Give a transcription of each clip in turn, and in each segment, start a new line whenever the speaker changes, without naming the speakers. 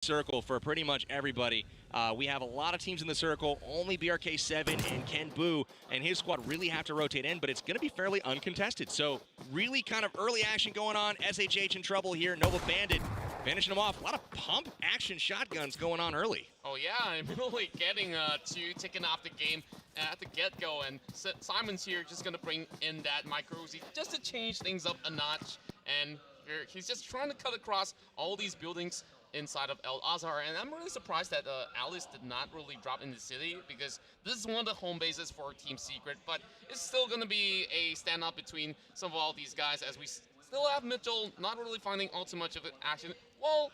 circle for pretty much everybody. We have a lot of teams in the circle. Only BRK7 and Ken Boo and his squad really have to rotate in, but it's going to be fairly uncontested. So really kind of early action going on. SHH in trouble here. Nova Bandit finishing them off. A lot of pump action shotguns going on early.
Oh yeah, I'm really getting two taken off the game at the get-go, and Simon's here just gonna bring in that micro Uzi just to change things up a notch, and he's just trying to cut across all these buildings inside of El Azhar, and I'm really surprised that Alice did not really drop in the city, because this is one of the home bases for Team Secret, but it's still gonna be a standoff between some of all these guys, as we still have Mitchell not really finding all too much of action. Well,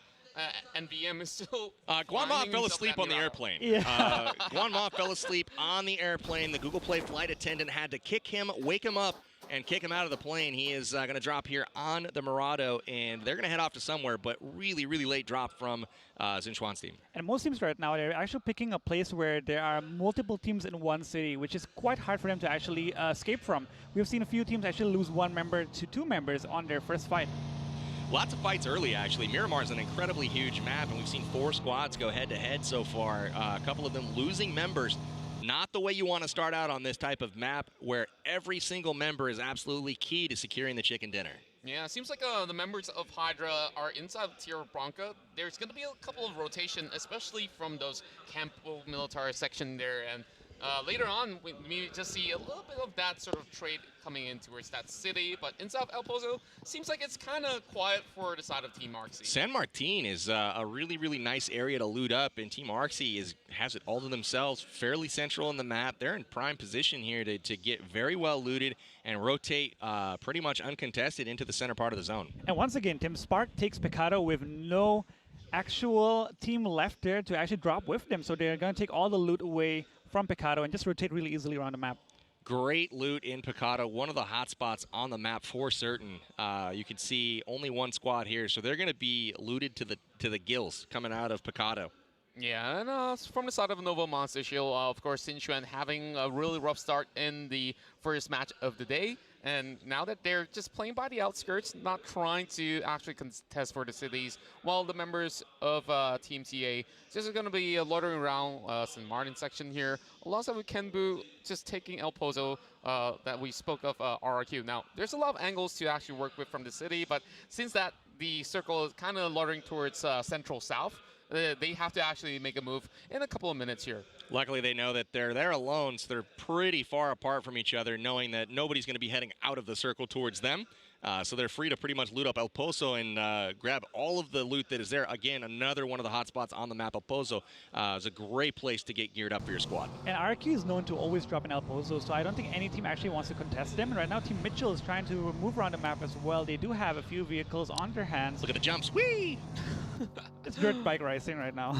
NVM is still.
Guanma fell asleep on the airplane.
Yeah.
Guanma fell asleep on the airplane. The Google Play flight attendant had to kick him, wake him up, and kick him out of the plane. He is going to drop here on the Murado, and they're going to head off to somewhere, but really, really late drop from Xinchuan's team.
And most teams right now, they're actually picking a place where there are multiple teams in one city, which is quite hard for them to actually escape from. We've seen a few teams actually lose 1 member to 2 members on their first fight.
Lots of fights early, actually. Miramar is an incredibly huge map, and we've seen 4 squads go head-to-head so far. A couple of them losing members. Not the way you want to start out on this type of map, where every single member is absolutely key to securing the chicken dinner.
Yeah, it seems like the members of Hydra are inside of Tierra Blanca. There's going to be a couple of rotation, especially from those Campo Militar section there, and later on, we just see a little bit of that sort of trade coming in towards that city, but inside of El Pozo, seems like it's kind of quiet for the side of Team Arxi.
San Martin is a really, really nice area to loot up, and Team Arxi has it all to themselves, fairly central in the map. They're in prime position here to get very well looted and rotate pretty much uncontested into the center part of the zone.
And once again, Tim, Spark takes Picado with no actual team left there to actually drop with them, so they're going to take all the loot away from Picado and just rotate really easily around the map.
Great loot in Picado, one of the hot spots on the map for certain. You can see only 1 squad here, so they're going to be looted to the gills coming out of Picado.
Yeah, and from the side of Nova Monster Shield, of course, Xinchuan having a really rough start in the first match of the day. And now that they're just playing by the outskirts, not trying to actually contest for the cities, while the members of Team TA just going to be loitering around St. Martin section here. Alongside with Kenbu just taking El Pozo that we spoke of RRQ. Now, there's a lot of angles to actually work with from the city, but since that the circle is kind of loitering towards central south, they have to actually make a move in a couple of minutes here.
Luckily, they know that they're there alone, so they're pretty far apart from each other, knowing that nobody's going to be heading out of the circle towards them. So they're free to pretty much loot up El Pozo and grab all of the loot that is there. Again, another one of the hot spots on the map. El Pozo is a great place to get geared up for your squad.
And RQ is known to always drop in El Pozo, so I don't think any team actually wants to contest them. And right now, Team Mitchell is trying to move around the map as well. They do have a few vehicles on their hands.
Look at the jumps. Whee!
It's dirt bike racing right now.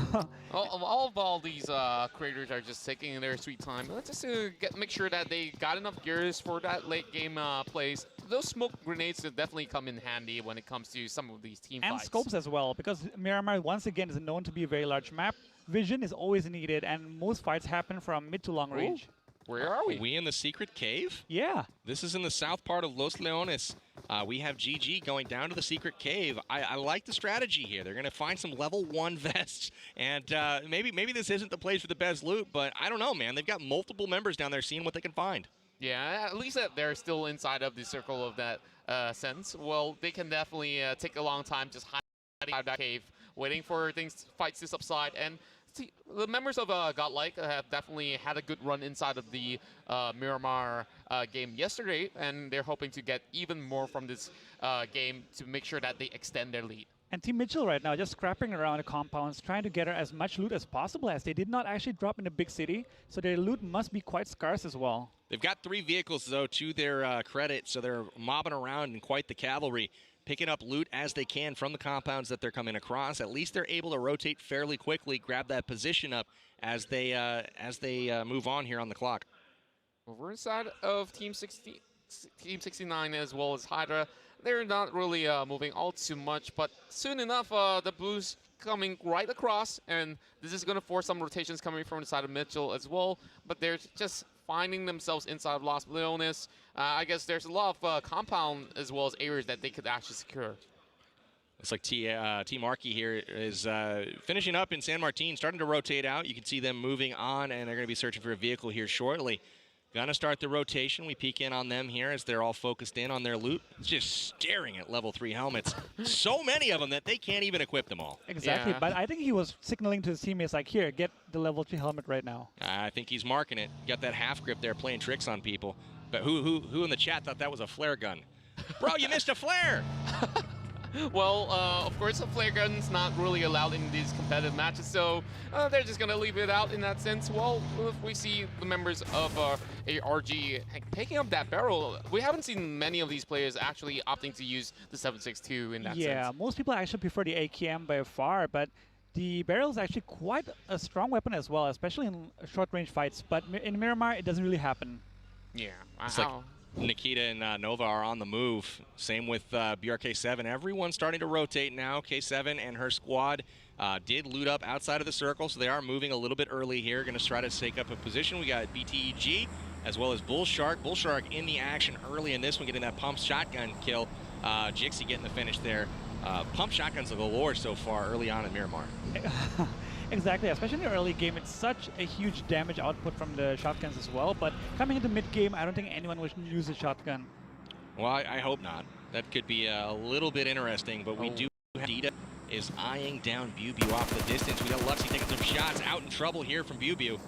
all these creators are just taking their sweet time. Let's just make sure that they got enough gears for that late game plays. Those smoke grenades will definitely come in handy when it comes to some of these team fights.
And scopes as well, because Miramar, once again, is known to be a very large map. Vision is always needed, and most fights happen from mid to long range.
Where are we?
Are we in the secret cave?
Yeah.
This is in the south part of Los Leones. We have GG going down to the secret cave. I like the strategy here. They're going to find some level 1 vests, and maybe this isn't the place for the best loot, but I don't know, man. They've got multiple members down there seeing what they can find.
Yeah, at least that they're still inside of the circle of that sense. Well, they can definitely take a long time just hiding out of that cave, waiting for fights to subside. And see, the members of Godlike have definitely had a good run inside of the Miramar game yesterday, and they're hoping to get even more from this game to make sure that they extend their lead.
And Team Mitchell right now just scrapping around the compounds, trying to gather as much loot as possible, as they did not actually drop in a big city, so their loot must be quite scarce as well.
They've got 3 vehicles, though, to their credit, so they're mobbing around in quite the cavalry, picking up loot as they can from the compounds that they're coming across. At least they're able to rotate fairly quickly, grab that position up as they move on here on the clock.
Over inside of Team 69 as well as Hydra. They're not really moving all too much, but soon enough, the Blues coming right across, and this is going to force some rotations coming from the side of Mitchell as well, but they're just finding themselves inside of Los Leones. I guess there's a lot of compound as well as areas that they could actually secure.
Looks like Team Markey here is finishing up in San Martin, starting to rotate out. You can see them moving on, and they're going to be searching for a vehicle here shortly. Gonna start the rotation. We peek in on them here as they're all focused in on their loot. Just staring at level 3 helmets. So many of them that they can't even equip them all.
Exactly,
Yeah.
but I think he was signaling to his teammates like, here, get the level 3 helmet right now.
I think he's marking it. Got that half grip there playing tricks on people. But who in the chat thought that was a flare gun? Bro, you missed a flare!
Well, of course, a flare gun's not really allowed in these competitive matches, so they're just going to leave it out in that sense. Well, if we see the members of ARG picking up that barrel, we haven't seen many of these players actually opting to use the 7.62 in that sense.
Yeah, most people actually prefer the AKM by far, but the barrel is actually quite a strong weapon as well, especially in short-range fights. But in Miramar, it doesn't really happen.
Yeah.
It's like Nikita and Nova are on the move. Same with BRK7. Everyone's starting to rotate now. K7 and her squad did loot up outside of the circle, so they are moving a little bit early here. Going to try to stake up a position. We got BTEG as well as Bull Shark. Bull Shark in the action early in this one, getting that pump shotgun kill. Jixie getting the finish there. Pump shotguns are galore so far early on in Miramar.
Exactly, especially in the early game, it's such a huge damage output from the shotguns as well, but coming into mid-game, I don't think anyone would use a shotgun.
Well, I hope not. That could be a little bit interesting, but we do have Dita is eyeing down BuBu off the distance. We got Luxy taking some shots, out in trouble here from BuBu.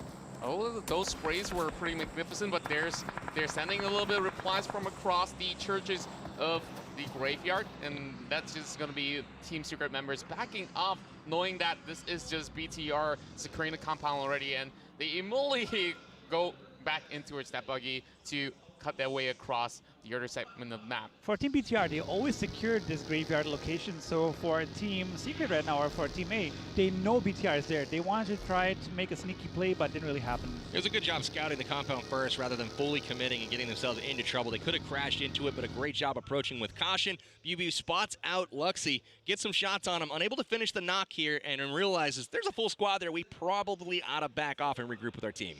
Oh, those sprays were pretty magnificent, but they're sending a little bit of replies from across the churches of the graveyard, and that's just going to be Team Secret members backing off, knowing that this is just BTR securing the compound already, and they immediately go back into its step buggy to cut their way across the other segment of the map.
For Team BTR, they always secured this graveyard location, so for Team Secret right now, or for Team A, they know BTR is there. They wanted to try to make a sneaky play, but didn't really happen.
It was a good job scouting the compound first rather than fully committing and getting themselves into trouble. They could have crashed into it, but a great job approaching with caution. BuBu spots out Luxy, gets some shots on him, unable to finish the knock here, and then realizes there's a full squad there. We probably ought to back off and regroup with our team.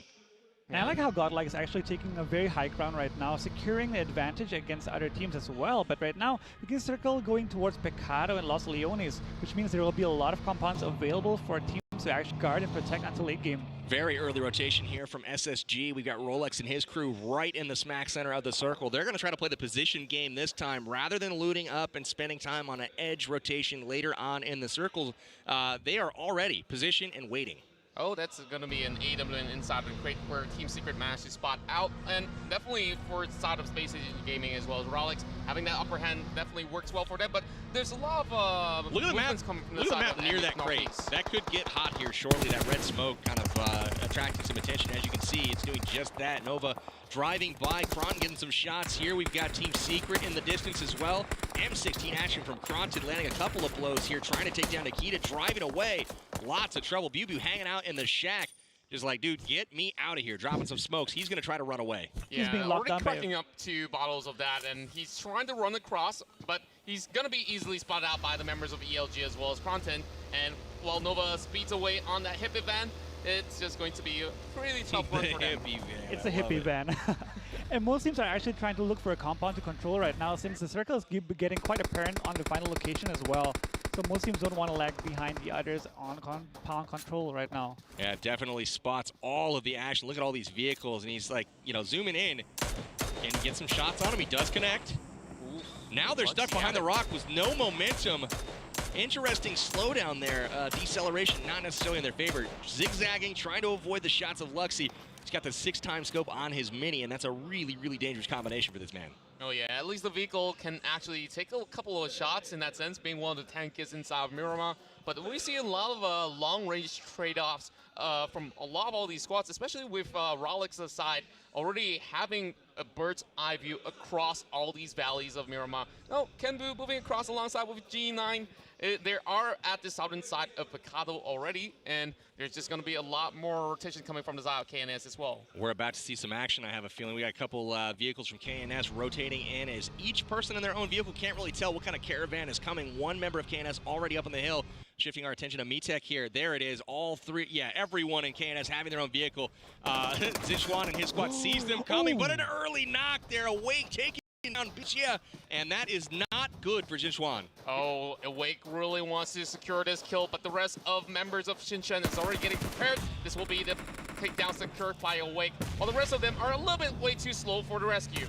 And I like how Godlike is actually taking a very high ground right now, securing the advantage against other teams as well. But right now, we can circle going towards Pecado and Los Leones, which means there will be a lot of compounds available for teams to actually guard and protect until late game.
Very early rotation here from SSG. We got Rolex and his crew right in the smack center of the circle. They're going to try to play the position game this time. Rather than looting up and spending time on an edge rotation later on in the circles, they are already positioned and waiting.
Oh, that's going to be an AWN inside of the crate where Team Secret managed to spot out, and definitely for side of Space Age Gaming as well as Rolex, having that upper hand definitely works well for them, but there's a lot of
look at the map,
coming from
look at the
side
map
of
near that crate.
Northeast.
That could get hot here shortly. That red smoke kind of attracting some attention. As you can see, it's doing just that. Nova driving by, KRONTEN getting some shots here. We've got Team Secret in the distance as well. M16 action from KRONTEN landing a couple of blows here, trying to take down Nikita, driving away. Lots of trouble. BuBu hanging out in the shack. Just like, dude, get me out of here. Dropping some smokes. He's going to try to run away.
Yeah,
He's being locked
already
down
cracking up 2 bottles of that, and he's trying to run across, but he's going to be easily spotted out by the members of ELG as well as KRONTEN. And while Nova speeds away on that hippie van, it's just going to be a pretty tough run for them.
It's a hippie van. And most teams are actually trying to look for a compound to control right now, since the circle is getting quite apparent on the final location as well. So most teams don't want to lag behind the others on compound control right now.
Yeah, definitely spots all of the action. Look at all these vehicles, and he's like, you know, zooming in and get some shots on him. He does connect.
Ooh,
Now they're stuck behind the rock with no momentum. Interesting slowdown there. Deceleration not necessarily in their favor. Zigzagging, trying to avoid the shots of Luxy. He's got the 6x scope on his mini, and that's a really, really dangerous combination for this man.
Oh yeah, at least the vehicle can actually take a couple of shots in that sense, being one of the tankiest inside of Miramar. But we see a lot of long-range trade-offs from a lot of all these squads, especially with Rolex's side already having a bird's eye view across all these valleys of Miramar. Oh, Kenbu moving across alongside with G9. They are at the southern side of Pecado already, and there's just going to be a lot more rotation coming from the side of KNS as well.
We're about to see some action, I have a feeling. We got a couple vehicles from KNS rotating in as each person in their own vehicle can't really tell what kind of caravan is coming. One member of KNS already up on the hill. Shifting our attention to Mitek here. There it is, all three, yeah, everyone in KNS having their own vehicle. Zichuan and his squad sees them coming, but an early knock there. Awake taking down Bichia, and that is not good for Jinchuan.
Oh, Awake really wants to secure this kill, but the rest of members of Xinchen is already getting prepared. This will be the takedown secured by Awake, while the rest of them are a little bit way too slow for the rescue.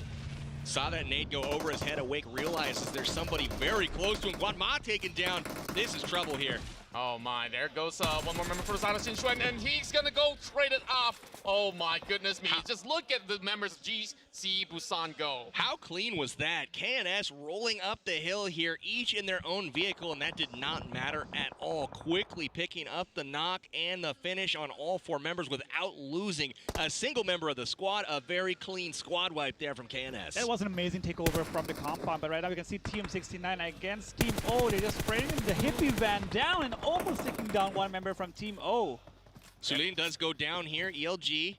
Saw that nade go over his head. Awake realizes there's somebody very close to him. Guanma taken down. This is trouble here.
Oh my, there goes one more member for the side of Xinchuan, and he's gonna go trade it off. Oh my goodness me, just look at the members of GC Busan go.
How clean was that? KNS rolling up the hill here, each in their own vehicle, and that did not matter at all. Quickly picking up the knock and the finish on all 4 members without losing a single member of the squad. A very clean squad wipe there from KNS.
That was an amazing takeover from the compound, but right now we can see Team 69 against Team O. They're just spraying the hippie van down and almost taking down one member from Team O.
Sulin does go down here. ELG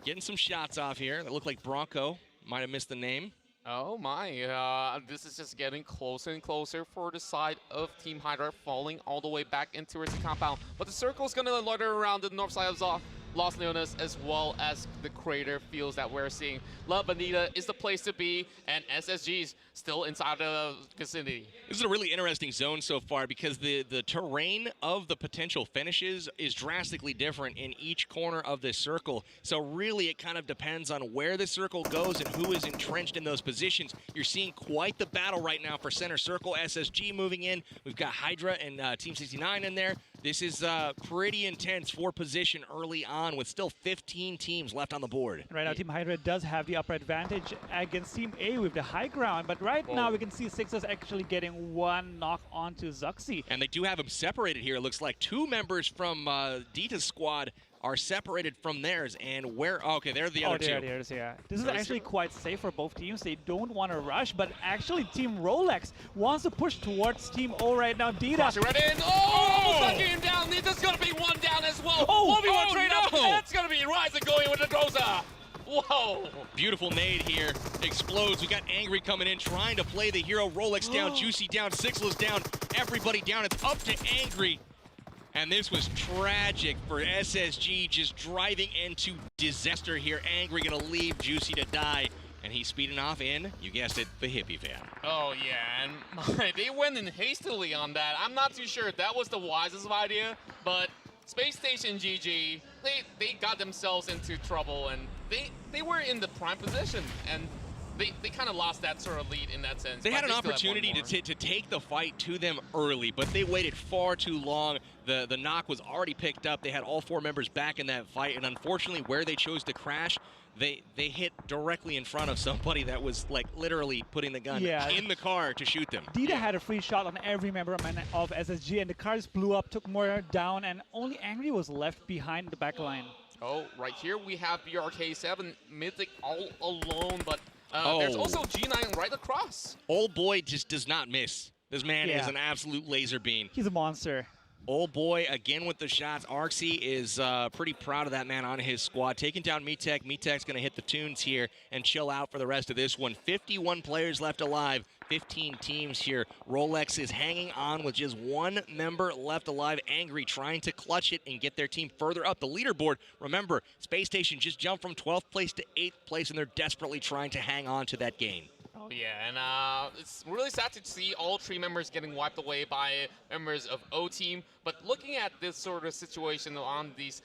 getting some shots off here. That look like Bronco. Might have missed the name.
Oh my, this is just getting closer and closer for the side of Team Hydra, falling all the way back into its compound. But the circle is going to loiter around the north side of Los Leones, as well as the crater fields that we're seeing. La Bonita is the place to be, and SSG's still inside the vicinity.
This is a really interesting zone so far because the terrain of the potential finishes is drastically different in each corner of this circle. So really it kind of depends on where the circle goes and who is entrenched in those positions. You're seeing quite the battle right now for center circle. SSG moving in. We've got Hydra and Team 69 in there. This is pretty intense for position early on with still 15 teams left on the board.
Right now, Team Hydra does have the upper advantage against Team A with the high ground, but right now we can see Sixers actually getting one knock onto Zuxi.
And they do have them separated here. It looks like 2 members from Dita's squad are separated from theirs, and where? Oh, okay, they're the other 2.
There it is, yeah. This is actually quite safe for both teams. They don't want to rush, but actually Team Rolex wants to push towards Team O right now. Dita.
Right in. Oh! Knocking him down. There's going to be one down as well.
Oh!
1v1 trade up. That's going to be Ryzen going with the Doza. Whoa!
Beautiful nade here. Explodes. We got Angry coming in, trying to play the hero. Rolex down, Juicy down, Sixla's down, everybody down. It's up to Angry. And this was tragic for SSG, just driving into disaster here. Angry gonna leave Juicy to die. And he's speeding off in, you guessed it, the hippie van.
Oh yeah, and they went in hastily on that. I'm not too sure if that was the wisest idea, but Space Station GG, they got themselves into trouble, and they were in the prime position, and they kind of lost that sort of lead in that sense.
They had an opportunity to take the fight to them early, but they waited far too long. The knock was already picked up. They had all 4 members back in that fight, and unfortunately where they chose to crash, they hit directly in front of somebody that was like literally putting the gun in the car to shoot them.
Dita had a free shot on every member of SSG, and the car just blew up, took more down, and only Angry was left behind the back line.
Oh, right here we have BRK7, Mythic all alone, but there's also G9 right across.
Old boy just does not miss. This man is an absolute laser beam.
He's a monster.
Old boy again with the shots. Arxie is pretty proud of that man on his squad. Taking down Metek. Metek's going to hit the tunes here and chill out for the rest of this one. 51 players left alive. 15 teams here. Rolex is hanging on with just 1 member left alive. Angry trying to clutch it and get their team further up the leaderboard. Remember, Space Station just jumped from 12th place to 8th place, and they're desperately trying to hang on to that gain.
Oh yeah, and it's really sad to see all 3 members getting wiped away by members of O team. But looking at this sort of situation on these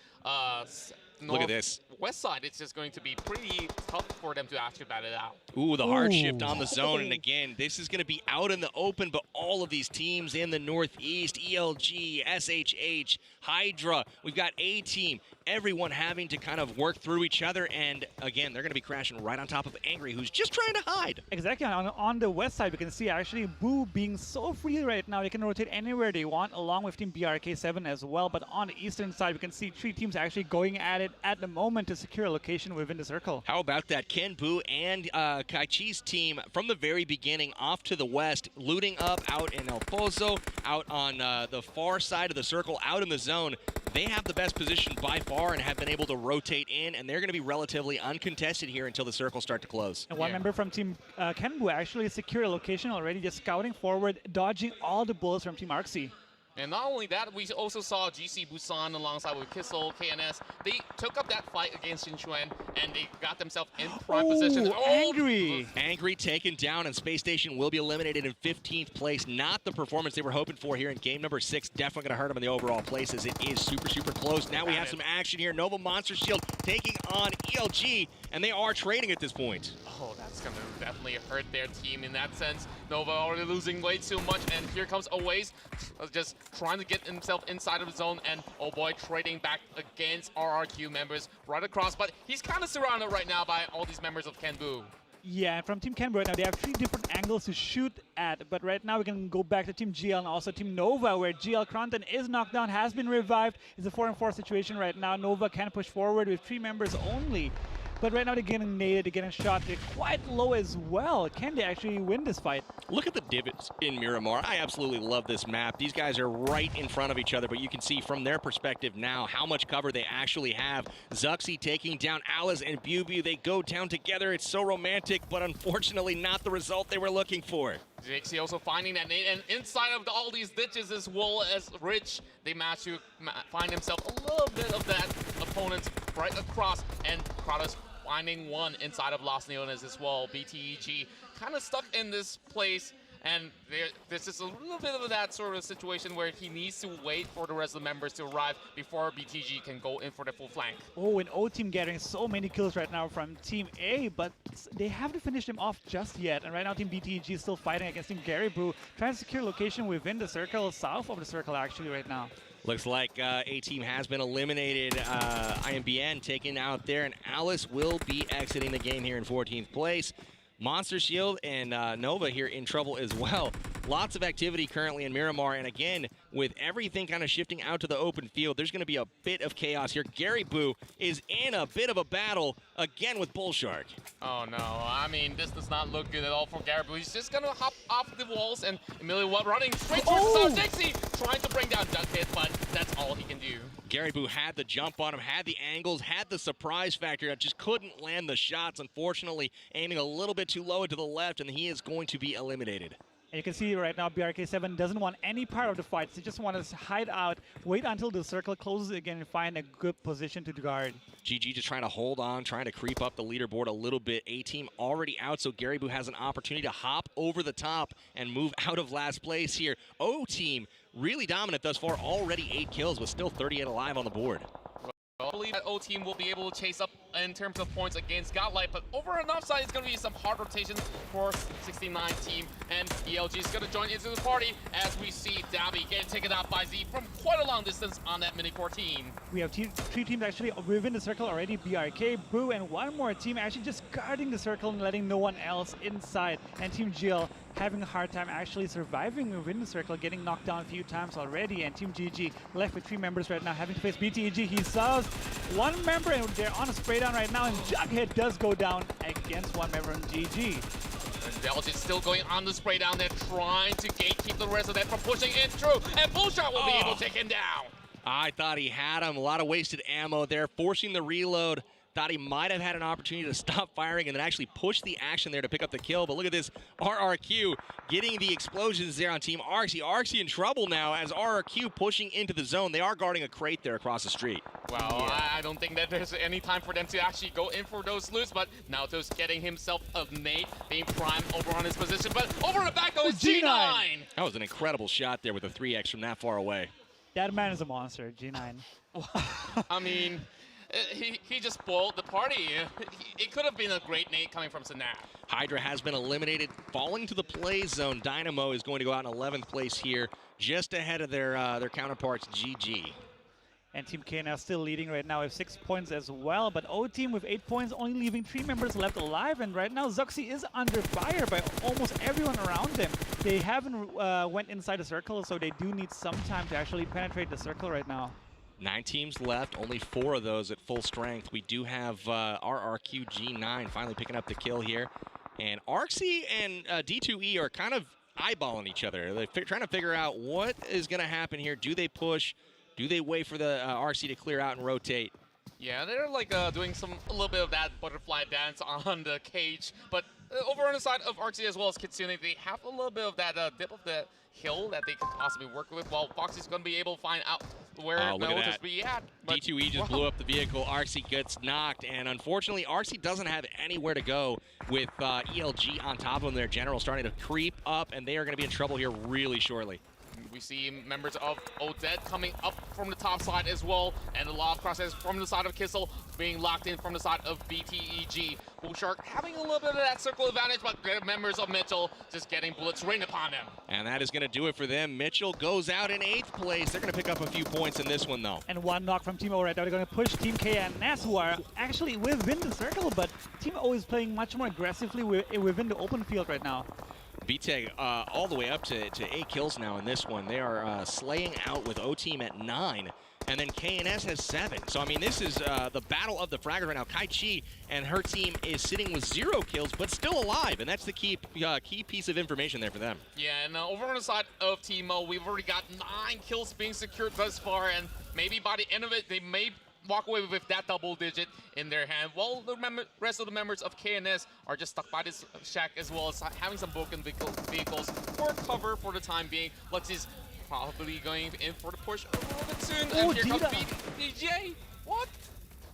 look at this.
West side, it's just going to be pretty tough for them to actually bat it out.
Ooh, the hard shift on the zone. And again, this is going to be out in the open, but all of these teams in the Northeast, ELG, SHH, Hydra, we've got A team, everyone having to kind of work through each other. And again, they're going to be crashing right on top of Angry, who's just trying to hide.
Exactly. On the west side, we can see actually Boo being so free right now. They can rotate anywhere they want, along with Team BRK7 as well. But on the eastern side, we can see 3 teams actually going at it at the moment to secure a location within the circle.
How about that? Ken Boo and Kai Chi's team from the very beginning off to the west, looting up out in El Pozo, out on the far side of the circle, out in the zone. They have the best position by far and have been able to rotate in, and they're going to be relatively uncontested here until the circles start to close.
And one member from Team Kenbu actually secured a location already, just scouting forward, dodging all the bullets from Team Arxie.
And not only that, we also saw GC Busan alongside with Kissel, KNS. They took up that fight against Xinchuan, and they got themselves in prime position.
Angry!
Angry taken down, and Space Station will be eliminated in 15th place. Not the performance they were hoping for here in game number 6. Definitely going to hurt them in the overall places. It is super, super close. Now we have some action here. Nova Monster Shield taking on ELG, and they are trading at this point.
Oh, that's going to definitely hurt their team in that sense. Nova already losing way too much, and here comes Aways, just trying to get himself inside of the zone, and oh boy, trading back against RRQ members right across, but he's kind of surrounded right now by all these members of Kenbu.
Yeah, and from Team Canberra right now, they have 3 different angles to shoot at, but right now we can go back to Team GL and also Team Nova, where GL KRONTEN is knocked down, has been revived. It's a 4-on-4 situation right now. Nova can push forward with 3 members only. But right now they're getting naded, they're getting shot, they're quite low as well. Can they actually win this fight?
Look at the divots in Miramar. I absolutely love this map. These guys are right in front of each other, but you can see from their perspective now how much cover they actually have. Zuxi taking down Alice and Bubu. They go down together. It's so romantic, but unfortunately not the result they were looking for.
JXC also finding that nade, and inside of all these ditches as well as Rich, they managed to find himself a little bit of that opponent right across, and Kratos finding one inside of Los Leones as well. BTEG kind of stuck in this place, and this is a little bit of that sort of situation where he needs to wait for the rest of the members to arrive before BTG can go in for the full flank.
Oh, and O-Team getting so many kills right now from Team A, but they haven't finished him off just yet. And right now Team BTG is still fighting against Team GAREEBBO, trying to secure location within the circle, south of the circle actually right now.
Looks like A-Team has been eliminated. IMBN taken out there, and Alice will be exiting the game here in 14th place. Monster Shield and Nova here in trouble as well. Lots of activity currently in Miramar, and again, with everything kind of shifting out to the open field, there's going to be a bit of chaos here. GAREEBBO is in a bit of a battle again with Bullshark.
Oh no, I mean, this does not look good at all for GAREEBBO. He's just going to hop off the walls, and Emilio running straight towards Dixie, trying to bring down Duckhead, but that's all he can do.
GAREEBBO had the jump on him, had the angles, had the surprise factor, just couldn't land the shots. Unfortunately, aiming a little bit too low to the left, and he is going to be eliminated.
And you can see right now BRK7 doesn't want any part of the fight. They just want to hide out, wait until the circle closes again, and find a good position to guard.
GG just trying to hold on, trying to creep up the leaderboard a little bit. A-Team already out, so GAREEBBO has an opportunity to hop over the top and move out of last place here. O-Team really dominant thus far, already 8 kills, with still 38 alive on the board.
I believe that O-Team will be able to chase up in terms of points against Godlight, but over on offside is going to be some hard rotation for 69 team, and ELG is going to join into the party as we see Dabi getting taken out by Z from quite a long distance on that mini 14.
We have 3 teams actually within the circle already, BRK, Brew, and one more team actually just guarding the circle and letting no one else inside, and Team GL having a hard time actually surviving within the circle, getting knocked down a few times already, and Team GG left with 3 members right now, having to face BTEG. He saws 1 member, and they're on a spray down right now, and Jughead does go down against 1 member on GG.
And Belgium still going on the spray down there, trying to gatekeep the rest of them from pushing in through, and Bullshot will be able to take him down.
I thought he had him. A lot of wasted ammo there, forcing the reload. Thought he might have had an opportunity to stop firing and then actually push the action there to pick up the kill. But look at this, RRQ getting the explosions there on Team Arxie. Arxie in trouble now as RRQ pushing into the zone. They are guarding a crate there across the street.
Well, I don't think that there's any time for them to actually go in for those loots, but Naoto's getting himself a nade, being primed over on his position, but over the back goes G9!
That was an incredible shot there with a 3x from that far away.
That man is a monster, G9.
I mean, he just spoiled the party. It could have been a great nade coming from Sanat.
Hydra has been eliminated, falling to the play zone. Dynamo is going to go out in 11th place here, just ahead of their counterparts, GG.
And Team KNS still leading right now with 6 points as well, but O-Team with 8 points, only leaving 3 members left alive, and right now Zuxi is under fire by almost everyone around them. They haven't went inside the circle, so they do need some time to actually penetrate the circle right now.
9 teams left, only 4 of those at full strength. We do have RRQ G9 finally picking up the kill here. And Arxie and D2E are kind of eyeballing each other. They're trying to figure out what is going to happen here. Do they push? Do they wait for the Arxie to clear out and rotate?
Yeah, they're like doing a little bit of that butterfly dance on the cage. But over on the side of Arxie as well as Kitsune, they have a little bit of that dip of the kill that they could possibly work with. Well, Foxy's going to be able to find out where
Oh, look at that.
be at. But
D2E just blew up the vehicle. RC gets knocked, and unfortunately, RC doesn't have anywhere to go with ELG on top of them. Their general starting to creep up, and they are going to be in trouble here really shortly.
we see members of Odette coming up from the top side as well, and a lot of crosses from the side of Kissel being locked in from the side of BTEG. Bullshark having a little bit of that circle advantage, but the members of Mitchell just getting bullets rained upon them.
And that is going to do it for them. Mitchell goes out in 8th place. They're going to pick up a few points in this one, though.
And one knock from Team O right now. They're going to push Team KNS, who are actually within the circle, but Team O is playing much more aggressively within the open field right now.
BTEG all the way up to 8 kills now in this one. They are slaying out with O-Team at 9. And then KNS has 7. So, I mean, this is the battle of the fraggers right now. Kai Chi and her team is sitting with 0 kills, but still alive. And that's the key piece of information there for them.
Yeah, and over on the side of Team O, we've already got 9 kills being secured thus far. And maybe by the end of it, they may walk away with that double digit in their hand. While the rest of the members of KNS are just stuck by this shack, as well as having some broken vehicles for cover for the time being. Luxie's probably going in for the push a little bit soon.
Oh,
and here comes
Dita.
DJ. What?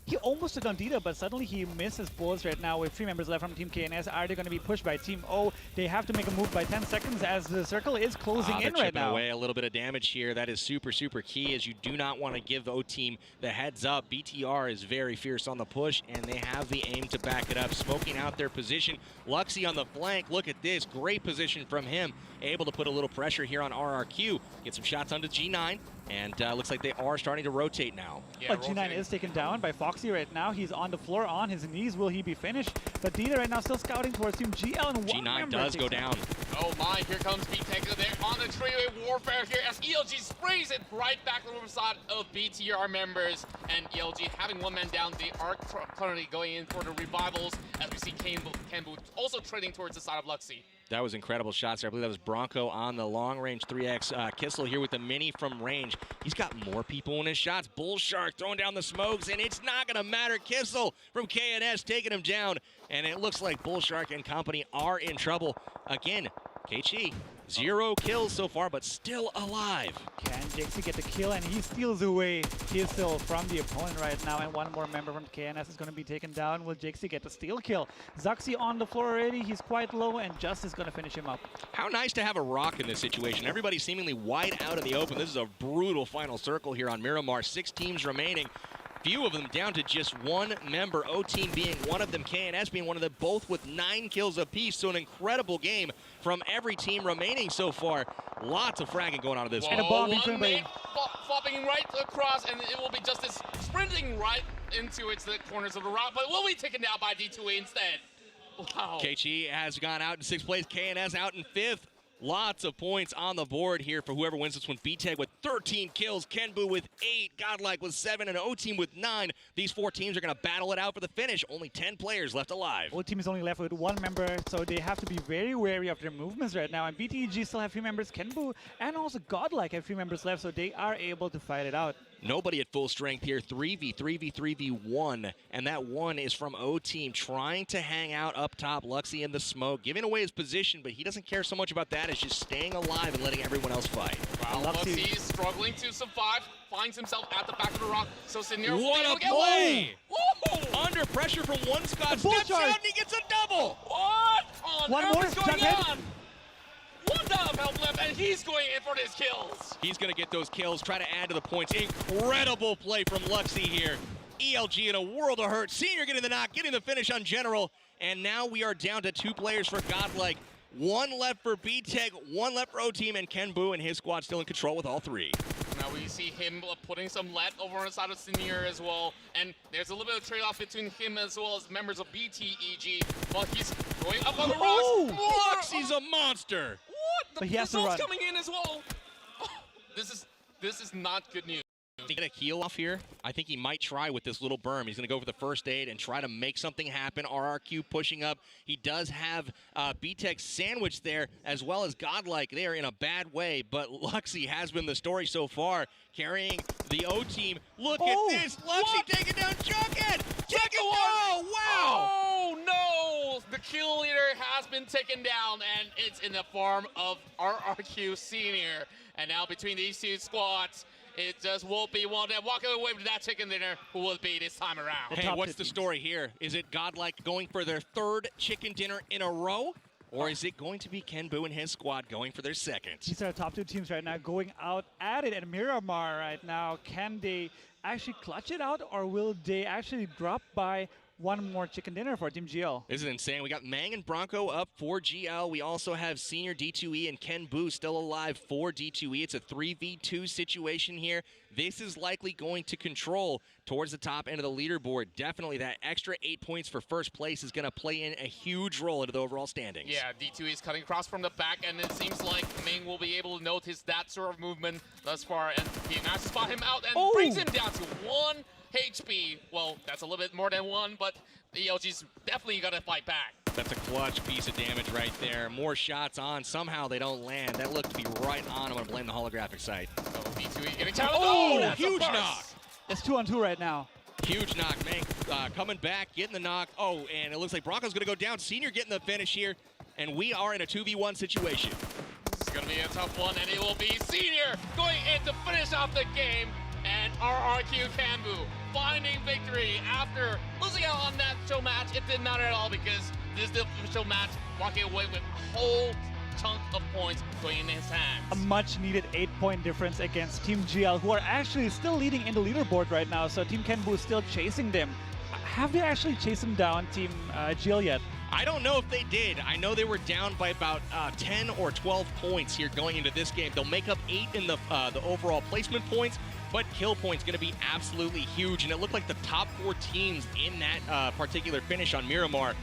He almost took on Dita, but suddenly he misses bullets right now with 3 members left from Team KNS. Are they going to be pushed by Team O? They have to make a move by 10 seconds as the circle is closing in right now.
Away a little bit of damage here. That is super, super key, as you do not want to give the O-Team the heads up. BTR is very fierce on the push, and they have the aim to back it up, smoking out their position. Luxie on the flank. Look at this. Great position from him. Able to put a little pressure here on RRQ. Get some shots onto G9. And looks like they are starting to rotate now.
Yeah,
but G9 is taken down by Foxy right now. He's on the floor on his knees. Will he be finished? But Dita right now still scouting towards Team GL. And
G9 does go down.
Oh my, here comes BTEG. They're on the three-way warfare here as ELG sprays it right back to the side of BTR members. And ELG having one man down. They are currently going in for the revivals as we see Kenbu also trading towards the side of Luxie.
That was incredible shots there. I believe that was Bronco on the long-range 3X. Kissel here with the mini from range. He's got more people in his shots. Bullshark throwing down the smokes, and it's not going to matter. Kissel from KNS taking him down, and it looks like Bullshark and company are in trouble. Again, KG, 0 kills so far, but still alive.
Can Jixie get the kill? And he steals away Kissel from the opponent right now. And one more member from KNS is going to be taken down. Will Jixie get the steal kill? Zaxi on the floor already. He's quite low, and Just is going to finish him up.
How nice to have a rock in this situation. Everybody seemingly wide out in the open. This is a brutal final circle here on Miramar. 6 teams remaining. Few of them down to just 1 member, O-Team being one of them, KNS being one of them, both with 9 kills apiece. So an incredible game from every team remaining so far. Lots of fragging going on in this one.
And a bomb
one mate flopping right across, and it will be Justice sprinting right into the corners of the rock, but will be taken down by D2E instead. Wow.
KG has gone out in 6th place, KNS out in 5th. Lots of points on the board here for whoever wins this one. BTEG with 13 kills, Kenbu with 8, Godlike with 7, and O-Team with 9. These 4 teams are going to battle it out for the finish. Only 10 players left alive.
O-Team is only left with 1 member, so they have to be very wary of their movements right now. And BTEG still have 3 members, Kenbu, and also Godlike have 3 members left, so they are able to fight it out.
Nobody at full strength here. 3v1, and that 1 is from O-Team trying to hang out up top. Luxie in the smoke, giving away his position, but he doesn't care so much about that. It's just staying alive and letting everyone else fight.
Wow, Luxie is struggling to survive, finds himself at the back of the rock. So Senior,
what a play! Under pressure from one Scott, steps out and he gets a double!
What on earth is going on? 1 dub help left, and he's going in for his kills.
He's going to get those kills, try to add to the points. Incredible play from Luxie here. ELG in a world of hurt. Senior getting the knock, getting the finish on General. And now we are down to 2 players for Godlike. 1 left for BTEG, 1 left for O-Team, and Kenbu and his squad still in control with all 3.
Now we see him putting some lead over on the side of Senior as well. And there's a little bit of trade-off between him as well as members of BTEG. While he's going up on the rocks.
Luxie's a monster.
What?
But
The
he has to
missile's
run.
coming in as well. Oh, this is not good news.
To get a heal off here, I think he might try with this little berm. He's going to go for the first aid and try to make something happen. RRQ pushing up. He does have BTEG sandwiched there, as well as Godlike there in a bad way, but Luxie has been the story so far, carrying the O-Team. Look at this. Luxie taking down Jughead. Take it down. Wow.
Oh, no. the kill leader has been taken down, and it's in the form of RRQ Senior. And now between these two squads, it just will be one that walking away with that chicken dinner who will be this time around.
Hey, what's the story here? Is it Godlike going for their third chicken dinner in a row? Or is it going to be KenBoo and his squad going for their second?
These are the top two teams right now going out at it. And Miramar right now, can they actually clutch it out, or will they actually drop by one more chicken dinner for Team GL?
This is insane. We got Mang and Bronco up for GL. We also have Senior D2E and KenBoo still alive for D2E. It's a 3v2 situation here. This is likely going to control towards the top end of the leaderboard. Definitely that extra 8 points for first place is going to play in a huge role into the overall standings.
Yeah, D2E is cutting across from the back, and it seems like Ming will be able to notice that sort of movement thus far, and he managed to spot him out and brings him down to 1 HP. Well, that's a little bit more than 1, but the ELG's definitely got to fight back.
That's a clutch piece of damage right there. More shots on. Somehow they don't land. That looked to be right on. I'm going to blame the holographic sight.
So D2E getting challenged.
Oh,
that's
huge knock.
It's 2-on-2 right now.
Huge knock. Mang coming back, getting the knock. Oh, and it looks like Bronco's going to go down. Senior getting the finish here. And we are in a 2v1 situation.
This is going to be a tough one, and it will be Senior going in to finish off the game. And RRQ KenBoo finding victory after losing out on that show match. It didn't matter at all because this is the official match, walking away with a whole chunk of points going in his hands.
A much needed 8-point difference against Team GL, who are actually still leading in the leaderboard right now. So Team KenBoo is still chasing them. Have they actually chased them down, Team GL, yet?
I don't know if they did. I know they were down by about 10 or 12 points here going into this game. They'll make up 8 in the overall placement points, but kill points going to be absolutely huge. And it looked like the top 4 teams in that particular finish on Miramar